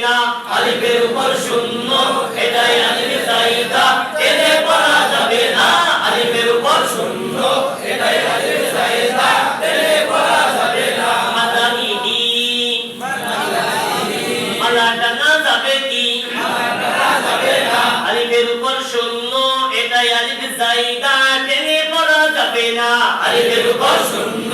না আলিফের উপর শূন্য এটাই আলিফ জাইদা টেনে পড়া যাবে না আলিফের উপর শূন্য এটাই আলিফ জাইদা টেনে পড়া যাবে না মাদানিহি মালা টানা যাবে কি টানা যাবে না আলিফের উপর শূন্য এটাই আলিফ জাইদা টেনে পড়া যাবে না আলিফের উপর শূন্য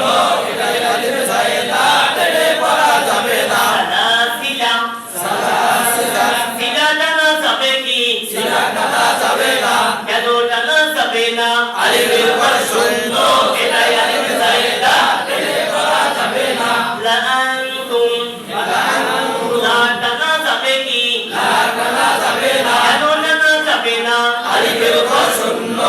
এটাই আলিফ জাইদা টেনে পড়া যাবে না সালাসিলা সালাসিলা সিলা টানা যাবে কি সিলা টানা যাবে না কেন টানা যাবে না আলিফের উপর শূন্য এটাই আলিফ জাইদা টেনে পড়া যাবে না লা আনতুম লা টানা যাবে কি লা টানা যাবে না কেন টানা যাবে না আলিফের উপর শূন্য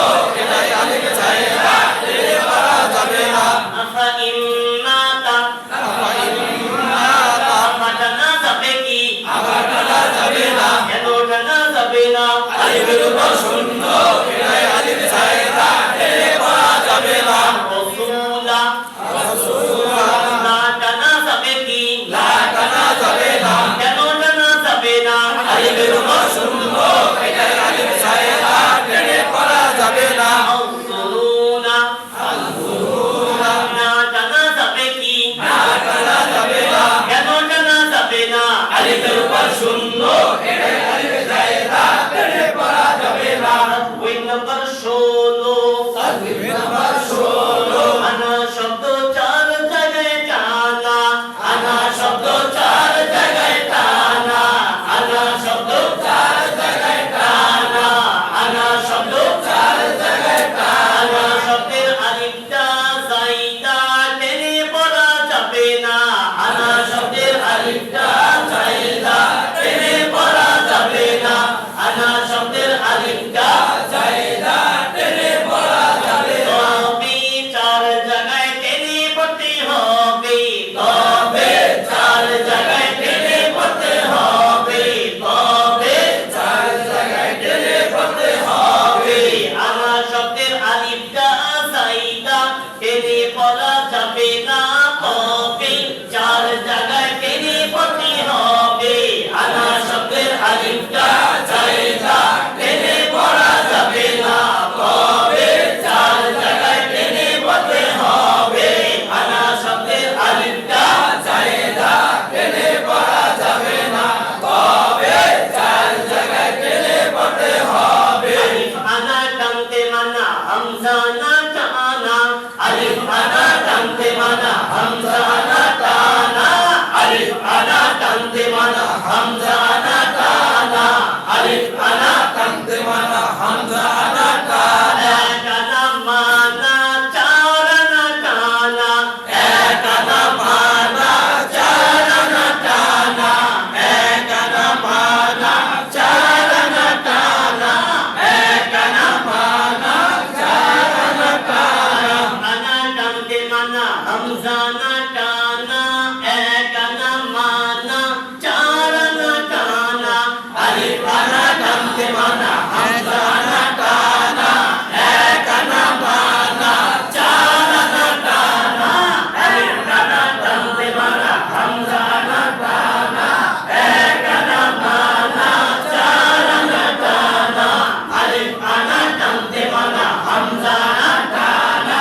এটাই আলিফ জাইদা টেনে পড়া যাবে না আফা ইন্নাতা আফা ইন্নাতা আফা টানা যাবে কি আফা টানা যাবে না কেন টানা যাবে না আলিফের উপর শূন্য এটাই আলিফ জাইদা টেনে পড়া যাবে না রাসূলা রাসূলা লা টানা যাবে কি লা টানা যাবে না কেন টানা যাবে না আলিফের উপর শূন্য এটাই আলিফ জাইদা টেনে পড়া যাবে না আযুরুনা আযুরুনা না টানা যাবে কি না টানা যাবে না কেন টানা যাবে না আলিফের উপর শূন্য এটাই আলিফ জাইদা টেনে পড়া যাবে না ওই নাম্বার 16 তাকবীর নাম্বার 16 আনা শব্দ চার জায়গায় টানা আনা শব্দ চার জায়গায় টানা আনা শব্দ চার জায়গায় টানা আনা শব্দ চার জায়গায় টানা শব্দের আলিফটা জাইদা টেনে পড়া যাবে না আনা শব্দের আলিফটা জাইদা টেনে পড়া যাবে না আনা শব্দের আলিফটা জাইদা টেনে পড়া যাবে তবে চার জায়গায় টেনে পড়তে হবে তবে চার জায়গায় টেনে পড়তে হবে তবে চার জায়গায় টেনে পড়তে হবে আনা শব্দের আলিফটা জাইদা টেনে পড়া যাবে না তবে চার জায়গায় টেনে পড়তে হবে আনা শব্দের আলিফটা জাইদা টেনে পড়া যাবে না তবে চার জায়গায় টেনে পড়তে হবে আনা শব্দের আলিফটা জাইদা টেনে পড়া যাবে না তবে চার জায়গায় টেনে পড়তে হবে আলিফ আনা টানতে মানা হামজা না টানা আলিফ আনা টানতে মানা হামজা না টানা আলিফ আনা টানতে মানা হামজা না টানা আলিফ আনা টানতে মানা হামজা না টানা টানা মানা চার না টানা টানা মানা চার না টানা টানা মানা চার না টানা টানা মানা চার না টানা আনা টানতে মানা হামজা না টানা টানা মানা চার না টানা আলিফ আনা টানতে মানা হামজা না টানা টানা মানা চার না টানা আলিফ আনা টানতে মানা হামজা না টানা টানা মানা চার না টানা আলিফ আনা টানতে মানা হামজা না টানা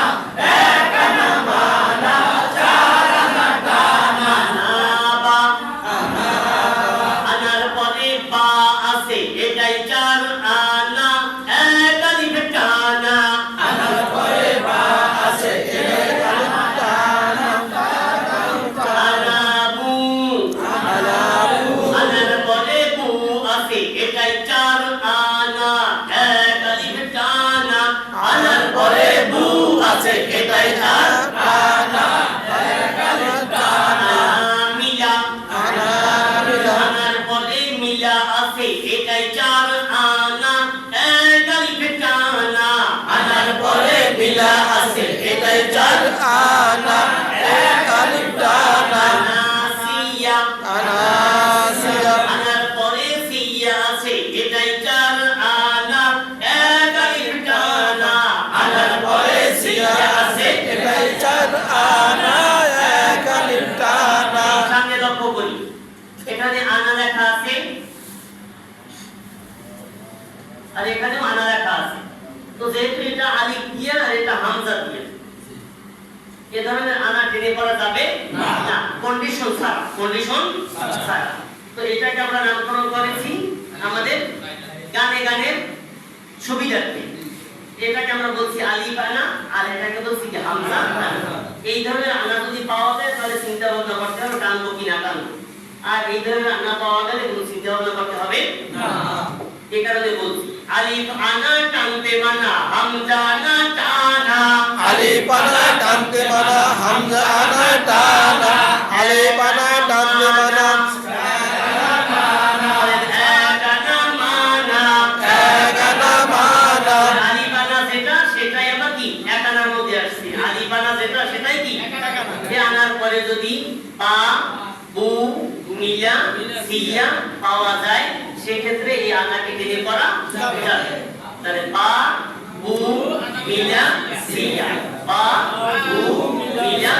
টানা মানা চার না টানা নাবা আনার পরে বা আছে এটাই চার আনা এক আলিফ টানা আনার পরে বা আছে এটাই টানা আনাবু আনার পরে বু আছে এটাই চার আনা এক আলিফ টানা আনার পরে বু আছে এটাই চার আনা এক আলিফ টানা মিলা আনার পরে মিলা আছে এটাই চার আনা এক আলিফ টানা আনার পরে মিলা আছে এটাই চার আনা এক আলিফ টানা নাসিয়া আনার পরে সিয়া আছে এটাই চার আনা এক আলিফ টানা আনার পরে সিয়া আছে এটাই চার আনা এক আলিফ টানা সামনে লক্ষ্য করি এখানে আনা লেখা আছে আর এখানে আনা লেখা আছে, তো যেহেতু এটা আলিফ দিয়ে আর এটা হামজা দিয়ে এ ধরনের আনা টেনে পড়া যাবে না, কন্ডিশন ছাড়া। তো এটাকে আমরা নামকরণ করেছি আমাদের গানের সুবিধার্থে। এটাকে আমরা বলছি আলিফ আনা আর এটাকে বলছি কি হামজা আনা। এই ধরনের আনা যদি পাওয়া যায় তাহলে চিন্তা ভাবনা করতে হবে টানবো কি না টানবো, আর এই ধরনের আনা পাওয়া গেলে কোনো চিন্তা ভাবনা করতে হবে না। এই কারণে বলছি আলিফ আনা টানতে মানা হামজা আনা টানা, আলিফ আনা টানতে মানা হামজা আনা টানা, আলিফ আনা টানতে মানা যদি পা বু মিলা সিয়া পাওয়া যায় সেক্ষেত্রে এই আনাকে টেনে পড়া যাবে। তাহলে পা বু মিলা সিয়া, পা বু মিলা